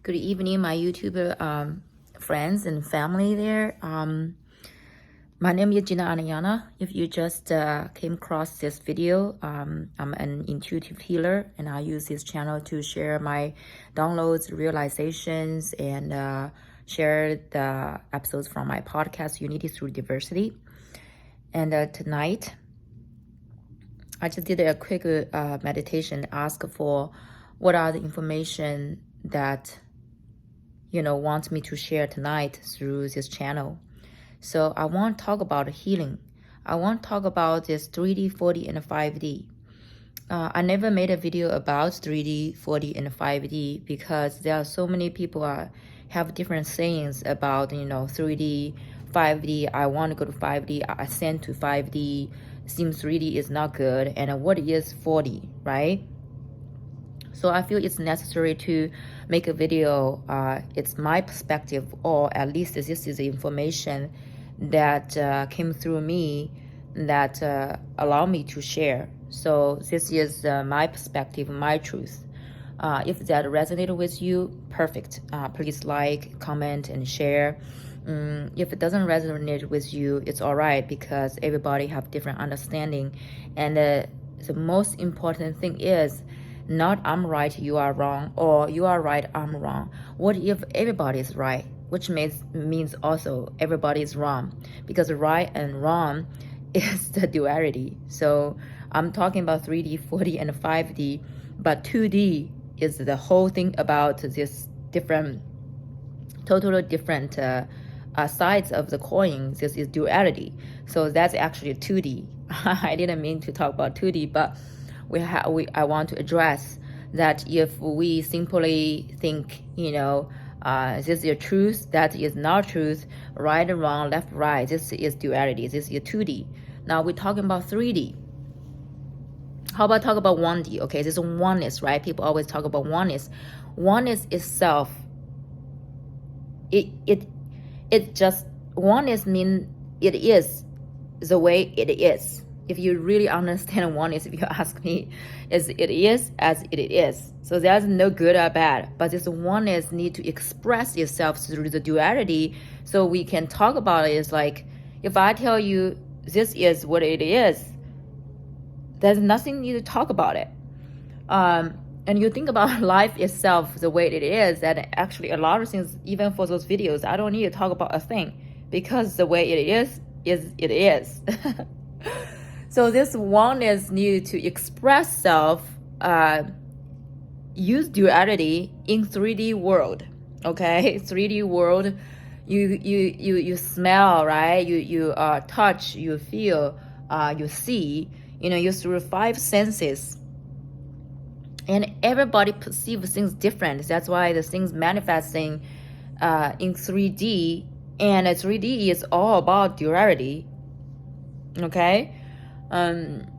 Good evening, my YouTube friends and family there. My name is Gina Anayana. If you just came across this video, I'm an intuitive healer, and I use this channel to share my downloads, realizations, and share the episodes from my podcast, Unity Through Diversity. And tonight, I just did a quick meditation, ask for what are the information that wants me to share tonight through this channel. So I want to talk about healing. I want to talk about this 3D, 4D, and 5D. I never made a video about 3D, 4D, and 5D because there are so many people have different sayings about 3D, 5D. I want to go to 5D. I send to 5D. Seems 3D is not good. And what is 4D, right? So I feel it's necessary to make a video. It's my perspective, or at least this is the information that came through me that allow me to share. So this is my perspective, my truth. If that resonated with you, perfect. Please like, comment, and share. If it doesn't resonate with you, it's all right because everybody have different understanding. And the most important thing is not I'm right, you are wrong, or you are right, I'm wrong. What if everybody is right? Which means also everybody is wrong, because right and wrong is the duality. So I'm talking about 3D, 4D, and 5D, but 2D is the whole thing about this totally different sides of the coin. This is duality. So that's actually 2D. I didn't mean to talk about 2D, but I want to address that if we simply think, this is your truth, that is not truth, right and wrong, left, right, this is duality, this is 2D. Now we're talking about 3D. How about talk about 1D? Okay, this is oneness, right? People always talk about oneness. Oneness itself, it just, oneness means it is the way it is. If you really understand oneness, if you ask me, it is as it is. So there's no good or bad, but this oneness need to express itself through the duality. So we can talk about it. It's like, if I tell you this is what it is, there's nothing need to talk about it. And you think about life itself the way it is, that actually a lot of things, even for those videos, I don't need to talk about a thing because the way it is it is. So this oneness need to express self, use duality in 3D world. Okay, 3D world, you smell, right? You touch, you feel, you see. You through 5 senses, and everybody perceives things different. That's why the things manifesting in 3D, and 3D is all about duality. Okay. And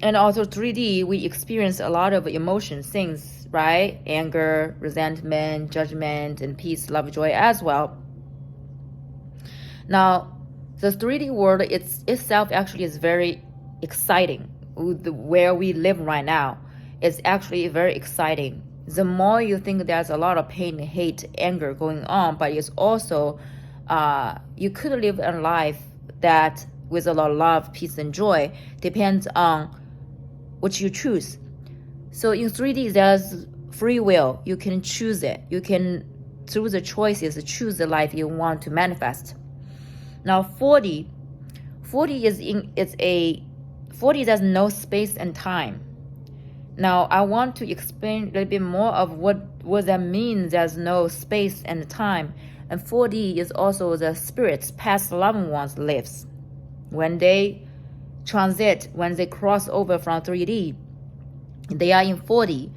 also 3D, we experience a lot of emotion things, right? Anger, resentment, judgment, and peace, love, joy as well. Now, the 3D world itself actually is very exciting. Where we live right now is actually very exciting. The more you think there's a lot of pain, hate, anger going on, but it's also, you could live a life that with a lot of love, peace, and joy, depends on what you choose. So in 3D, there's free will. You can choose it. You can, through the choices, choose the life you want to manifest. Now 4D there's no space and time. Now I want to explain a little bit more of what that means. There's no space and time. And 4D is also the spirits, past loved ones lives. When they transit, when they cross over from 3D, they are in 4D.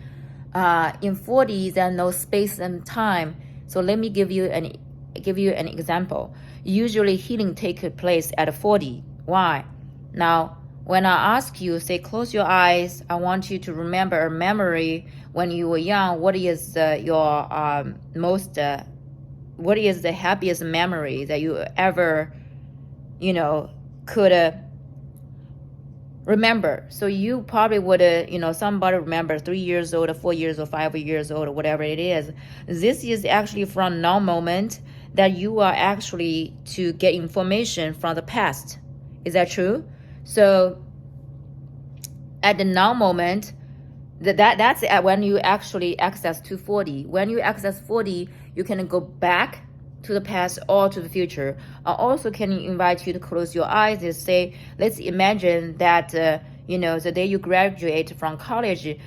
In 4D, there's no space and time. So let me give you an example. Usually healing takes place at 4D. Why? Now, when I ask you, say, close your eyes, I want you to remember a memory when you were young. What is what is the happiest memory that you ever, could remember. So you probably would, somebody remember 3 years old, or 4 years old, 5 years old, or whatever it is. This is actually from now moment that you are actually to get information from the past. Is that true? So at the now moment, that's when you actually access to 40. When you access 40, you can go back to the past or to the future. I also can invite you to close your eyes and say, let's imagine that, the day you graduate from college,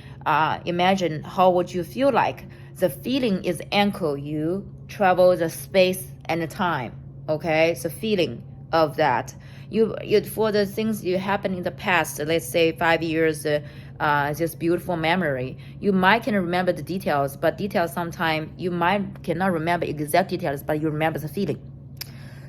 imagine how would you feel like. The feeling is anchor you, travel the space and the time, okay? It's a feeling of that. You for the things you happen in the past, let's say 5 years, just beautiful memory. You might can remember the details, but details sometimes you might cannot remember exact details, but you remember the feeling.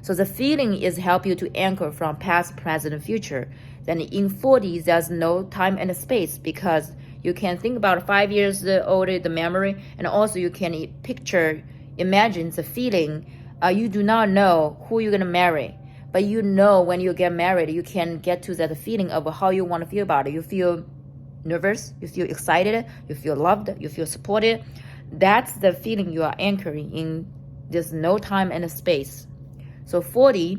So the feeling is help you to anchor from past, present, and future. Then in 40, there's no time and space because you can think about 5 years old, the memory, and also you can picture, imagine the feeling. You do not know who you're gonna marry, but you know when you get married, you can get to that feeling of how you want to feel about it. You feel nervous, you feel excited, you feel loved, you feel supported. That's the feeling you are anchoring in. There's no time and space. So 40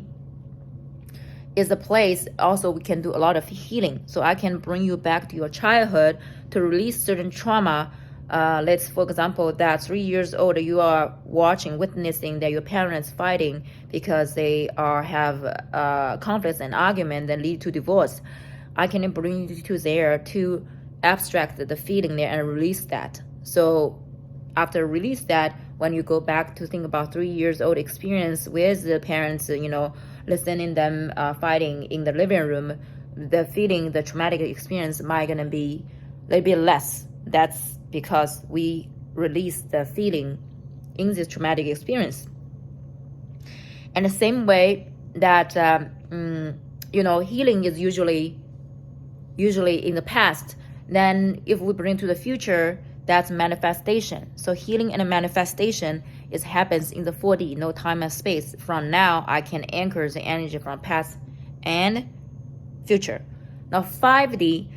is a place also we can do a lot of healing. So I can bring you back to your childhood to release certain trauma. Let's, for example, that 3 years old, you are witnessing that your parents fighting because they have conflicts and argument that lead to divorce. I can bring you to there to abstract the feeling there and release that. So after release that, when you go back to think about 3 years old experience with the parents, listening them fighting in the living room, the feeling, the traumatic experience might gonna be a little bit less. That's because we release the feeling in this traumatic experience. And the same way that healing is usually in the past. Then if we bring to the future, that's manifestation. So healing and manifestation happens in the 4D, no time and space. From now, I can anchor the energy from past and future. Now 5D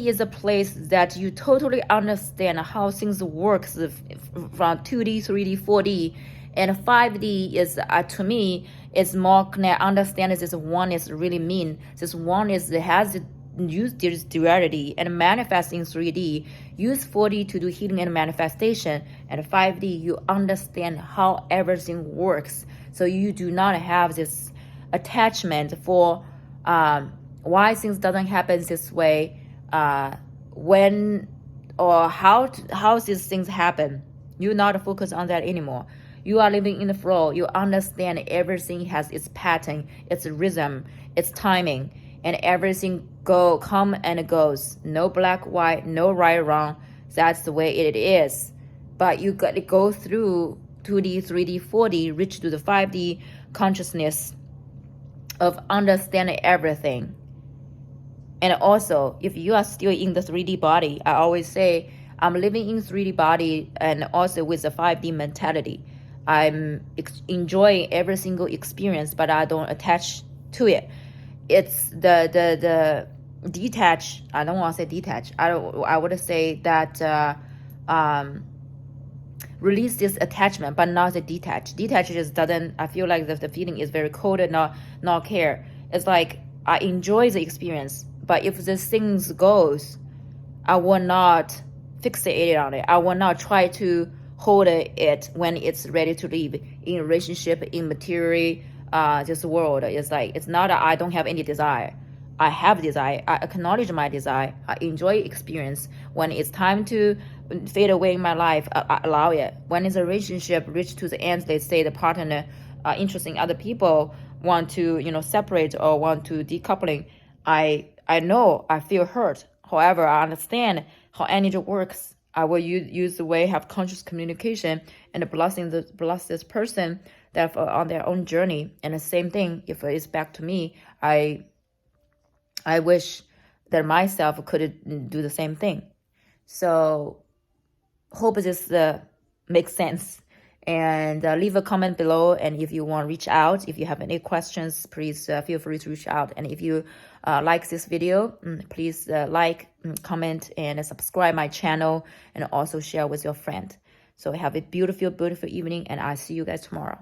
is a place that you totally understand how things work from 2D, 3D, 4D. And 5D is, to me, is more understand this oneness really mean. This oneness has use this duality and manifest in 3D. Use 4D to do healing and manifestation. And 5D, you understand how everything works. So you do not have this attachment for why things doesn't happen this way, when or how these things happen. You're not focused on that anymore. You are living in the flow. You understand everything has its pattern, its rhythm, its timing, and everything come and goes. No black, white, no right, wrong. That's the way it is. But you got to go through 2D, 3D, 4D, reach to the 5D consciousness of understanding everything. And also, if you are still in the 3D body, I always say I'm living in 3D body and also with the 5D mentality. I'm enjoying every single experience, but I don't attach to it. It's the detach. I don't want to say detach. I would say that release this attachment, but not the detach. Detach just doesn't. I feel like the feeling is very cold and not care. It's like I enjoy the experience, but if the things goes, I will not fixate on it. I will not try to hold it when it's ready to leave in relationship, in material. This world is like, it's not that I don't have any desire. I have desire. I acknowledge my desire. I enjoy experience. When it's time to fade away in my life, I allow it. When it's a relationship reach to the end, let's say the partner interested in other people, want to separate or want to decoupling, I know I feel hurt. However, I understand how energy works. I will use the way, have conscious communication and bless this person that on their own journey. And the same thing, if it's back to me, I wish that myself could do the same thing. So hope this makes sense. And leave a comment below. And if you want to reach out, if you have any questions, please feel free to reach out. And if you like this video, please like, comment, and subscribe my channel, and also share with your friend. So have a beautiful, beautiful evening, and I'll see you guys tomorrow.